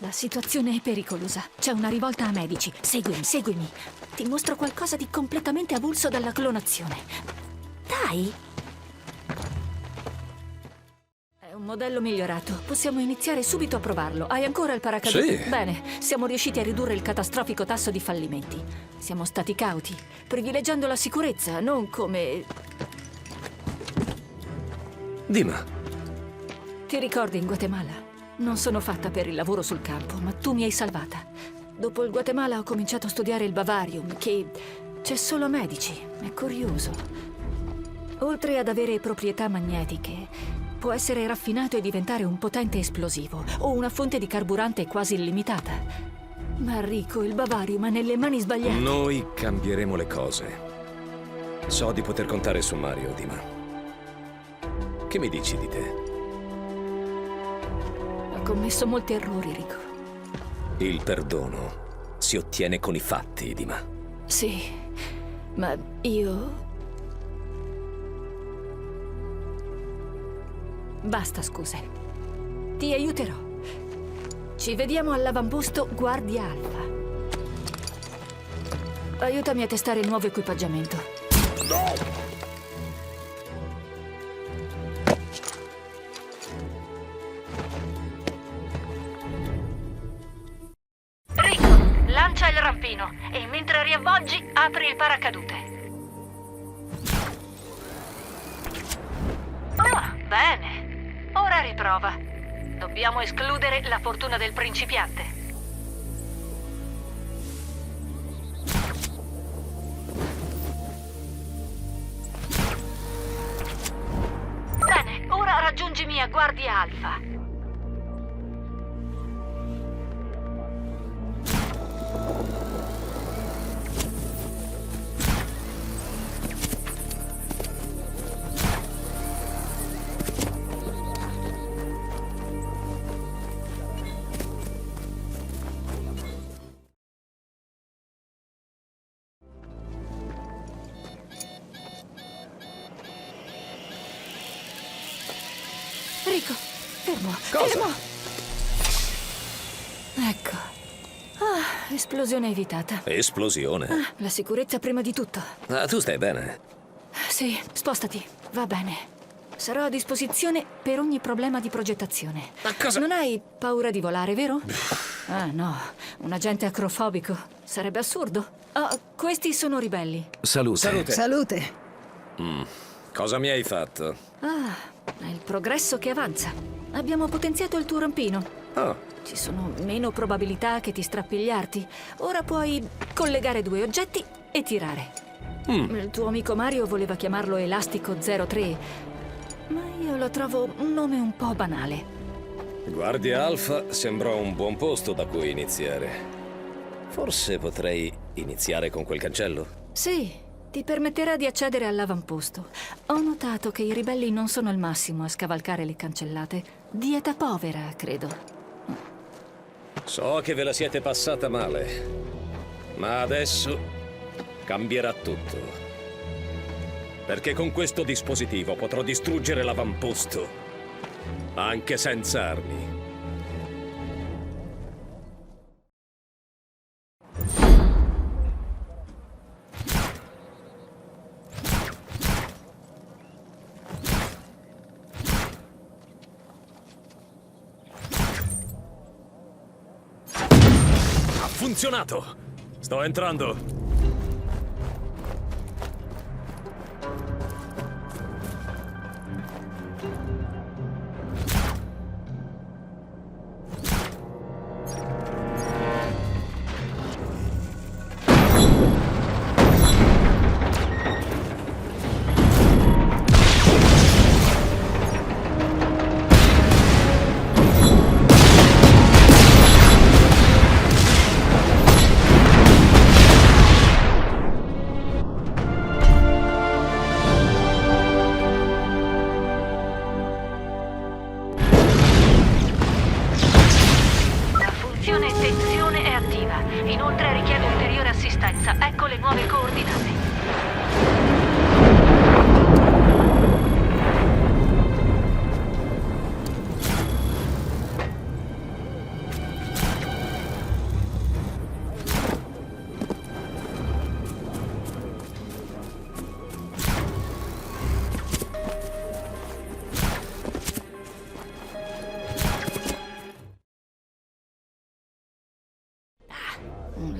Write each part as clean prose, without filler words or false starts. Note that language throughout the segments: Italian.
La situazione è pericolosa. C'è una rivolta a medici. Seguimi, seguimi. Ti mostro qualcosa di completamente avulso dalla clonazione. Dai! È un modello migliorato. Possiamo iniziare subito a provarlo. Hai ancora il paracadute? Sì. Bene, siamo riusciti a ridurre il catastrofico tasso di fallimenti. Siamo stati cauti, privilegiando la sicurezza, non come... Dima, Ti ricordi in Guatemala? Non sono fatta per il lavoro sul campo, ma tu mi hai salvata. Dopo il Guatemala ho cominciato a studiare il Bavarium, che c'è solo a medici. È curioso. Oltre ad avere proprietà magnetiche, può essere raffinato e diventare un potente esplosivo o una fonte di carburante quasi illimitata. Ma Rico, il Bavarium è nelle mani sbagliate. noi cambieremo le cose. So di poter contare su Mario, Dima. Che mi dici di te? Ho commesso molti errori, Rico. Il perdono si ottiene con i fatti, Dima. Sì, ma io... Basta scuse. Ti aiuterò. Ci vediamo all'avamposto Guardia Alfa. Aiutami a testare il nuovo equipaggiamento. Rico, lancia il rampino e mentre riavvolgi apri il paracadute. Ah, bene. Ora riprova. Dobbiamo escludere la fortuna del principiante. Bene, ora raggiungimi a Guardia Alfa. Rico, fermo, Cosa? fermo! Ecco. Ah, esplosione evitata. Esplosione. La sicurezza prima di tutto. Ah, tu stai bene? Sì, spostati, va bene. Sarò a disposizione per ogni problema di progettazione. Ma cosa? Non hai paura di volare, vero? Ah, no, un agente acrofobico. Sarebbe assurdo. Ah, questi sono ribelli. Salute. Salute. Cosa mi hai fatto? Ah, è il progresso che avanza. Abbiamo potenziato il tuo rampino. Oh, Ci sono meno probabilità che ti strappigliarti. Ora puoi collegare due oggetti e tirare. Il tuo amico Mario voleva chiamarlo Elastico 03, ma io lo trovo un nome un po' banale. Guardia Alfa sembra un buon posto da cui iniziare. Forse potrei iniziare con quel cancello? Sì, ti permetterà di accedere all'avamposto. Ho notato che i ribelli non sono il massimo a scavalcare le cancellate. Dieta povera, credo. So che ve la siete passata male, ma adesso cambierà tutto. Perché con questo dispositivo potrò distruggere l'avamposto, anche senza armi. Ha funzionato! Sto entrando!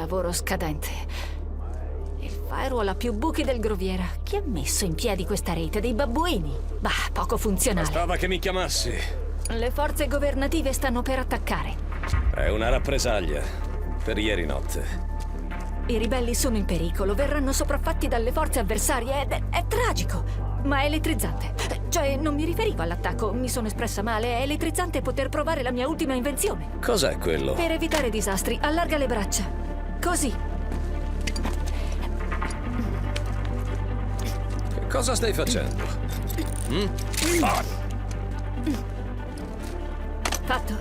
lavoro scadente. Il firewall ha più buchi del groviera. Chi ha messo in piedi questa rete? Dei babbuini? Bah, poco funzionale. Bastava che mi chiamassi. Le forze governative stanno per attaccare. È una rappresaglia per ieri notte. I ribelli sono in pericolo, verranno sopraffatti dalle forze avversarie ed è tragico, ma è elettrizzante. Cioè, non mi riferivo all'attacco, mi sono espressa male. È elettrizzante poter provare la mia ultima invenzione. Cos'è quello? Per evitare disastri, allarga le braccia. Così. Che cosa stai facendo? Fatto.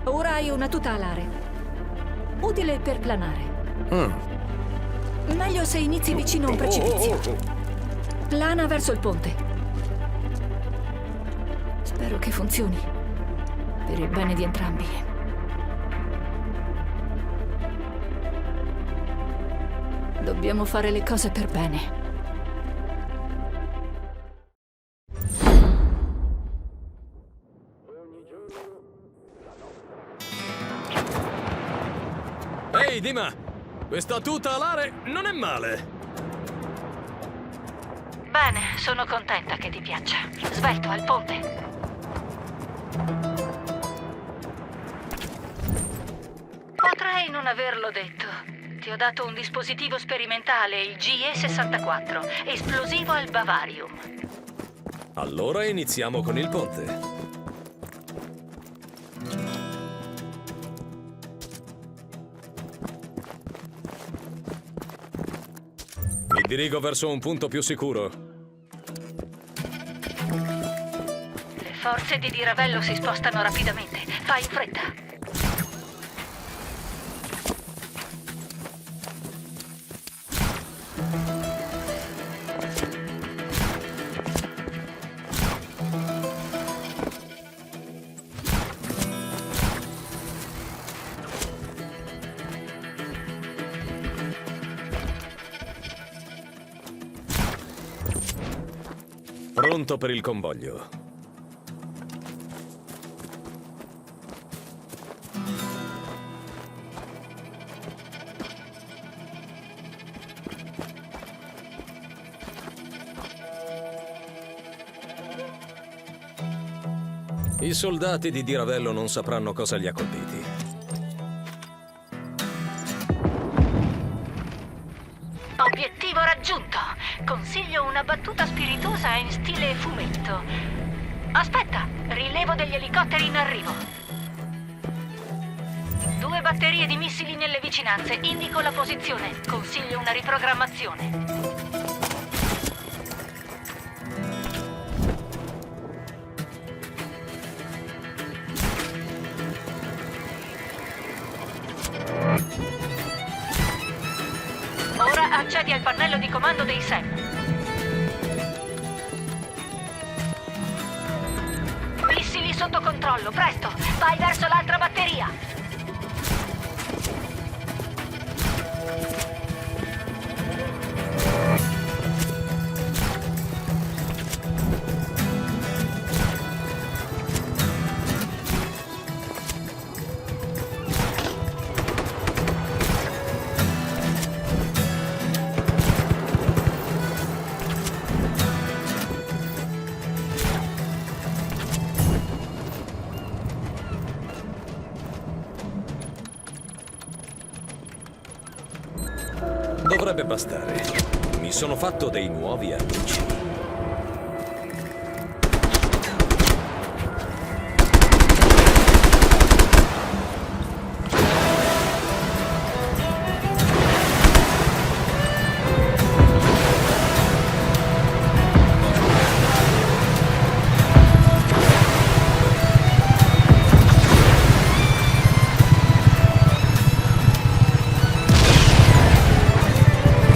Ora hai una tuta alare. Utile per planare. Meglio se inizi vicino a un precipizio. Plana verso il ponte. Spero che funzioni. Per il bene di entrambi. Dobbiamo fare le cose per bene. Ehi, Dima! Questa tuta alare non è male. Bene, sono contenta che ti piaccia. Svelto al ponte. Potrei non averlo detto. Ti ho dato un dispositivo sperimentale, il GE64, esplosivo al bavarium. Allora iniziamo con il ponte. Mi dirigo verso un punto più sicuro. Le forze di Diravello si spostano rapidamente. Fai in fretta. Pronto per il convoglio. I soldati di Diravello non sapranno cosa li ha colpiti. Obiettivo raggiunto. Consiglio una battuta spiritosa in stile fumetto. Aspetta, rilevo degli elicotteri in arrivo. 2 batterie di missili nelle vicinanze. Indico la posizione. Consiglio una riprogrammazione. Ora accedi al pannello di comando dei SEM. Missili sotto controllo, presto! Vai verso l'altra batteria! Dovrebbe bastare. Mi sono fatto dei nuovi amici.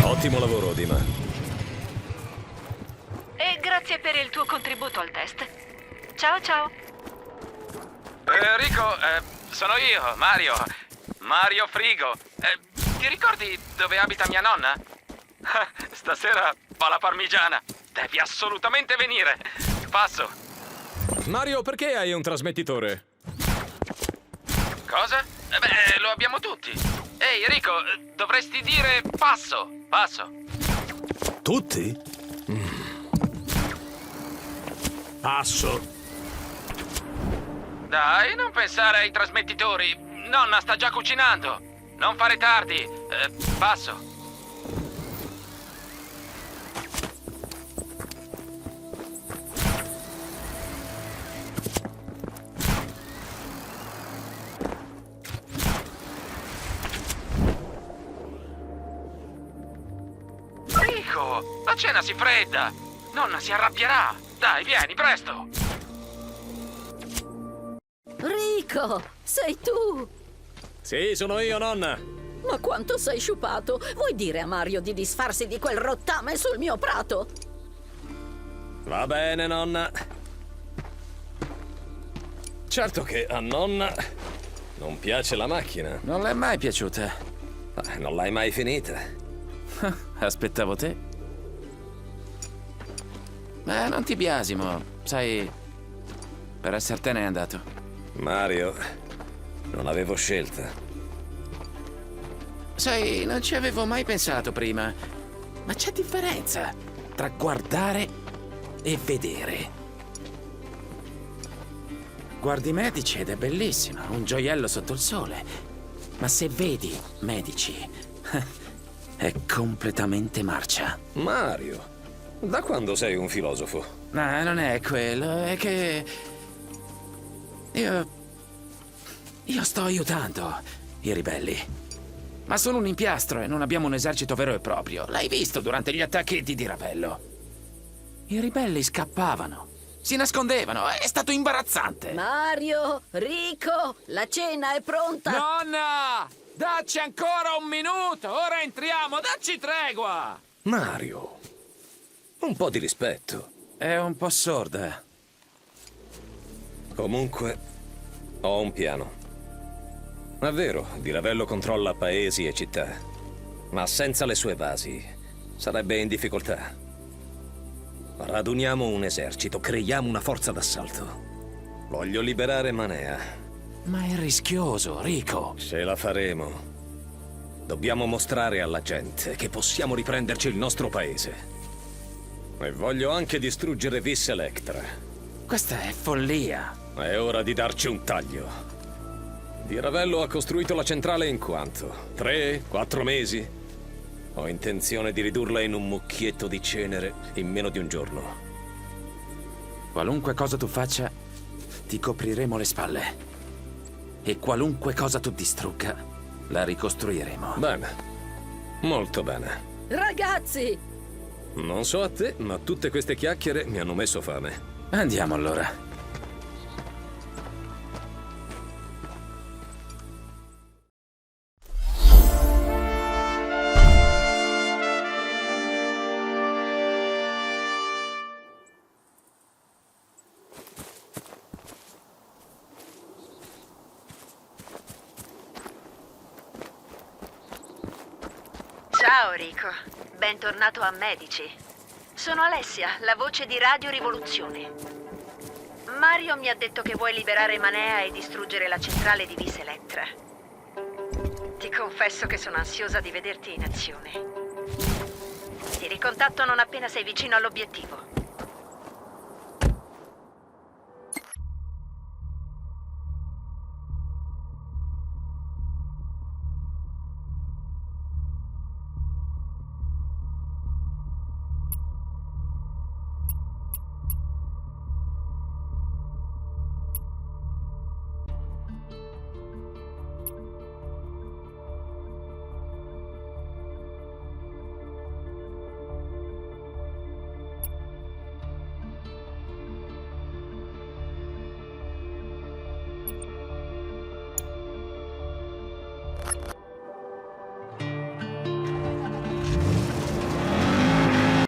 Ottimo lavoro, Dima. E grazie per il tuo contributo al test. Ciao ciao. Rico, sono io, Mario. Mario Frigo. Ti ricordi dove abita mia nonna? Stasera fa la parmigiana. Devi assolutamente venire. Passo. Mario, perché hai un trasmettitore? Cosa? Beh, lo abbiamo tutti. Ehi, Rico, dovresti dire passo, passo. Tutti? Passo. Dai, non pensare ai trasmettitori. Nonna sta già cucinando. Non fare tardi. Passo. Rico, la cena si fredda. Nonna si arrabbierà. Dai, vieni, presto. Rico, sei tu! Sì, sono io, nonna. Ma quanto sei sciupato! Vuoi dire a Mario di disfarsi di quel rottame sul mio prato? Va bene, nonna. Certo che a nonna non piace la macchina. Non le è mai piaciuta. Non l'hai mai finita. Aspettavo te. Ma non ti biasimo, sai, per essertene è andato. Mario, non avevo scelta. Sai, non ci avevo mai pensato prima, ma c'è differenza tra guardare e vedere. Guardi Medici ed è bellissima, un gioiello sotto il sole. Ma se vedi Medici, è completamente marcia. Mario, da quando sei un filosofo? No, non è quello, è che... Io sto aiutando i ribelli. Ma sono un impiastro e non abbiamo un esercito vero e proprio. L'hai visto durante gli attacchi di Ravello. I ribelli scappavano, si nascondevano, è stato imbarazzante. Mario, Rico, la cena è pronta! Nonna! Dacci ancora un minuto! Ora entriamo, dacci tregua! Mario, un po' di rispetto. È un po' sorda. Comunque, ho un piano. È vero, Di Ravello controlla paesi e città, ma senza le sue basi sarebbe in difficoltà. Raduniamo un esercito, creiamo una forza d'assalto. Voglio liberare Manea. Ma è rischioso, Rico. Ce la faremo. Dobbiamo mostrare alla gente che possiamo riprenderci il nostro paese. E voglio anche distruggere Vis Electra. Questa è follia. È ora di darci un taglio. Di Ravello ha costruito la centrale in quanto? 3-4 mesi? Ho intenzione di ridurla in un mucchietto di cenere in meno di un giorno. Qualunque cosa tu faccia, ti copriremo le spalle. E qualunque cosa tu distrugga, la ricostruiremo. Bene. Molto bene. Ragazzi! Non so a te, ma tutte queste chiacchiere mi hanno messo fame. Andiamo allora. Ciao Rico, bentornato a Medici. Sono Alessia, la voce di Radio Rivoluzione. Mario mi ha detto che vuoi liberare Manea e distruggere la centrale di Vis Electra. Ti confesso che sono ansiosa di vederti in azione. Ti ricontatto non appena sei vicino all'obiettivo.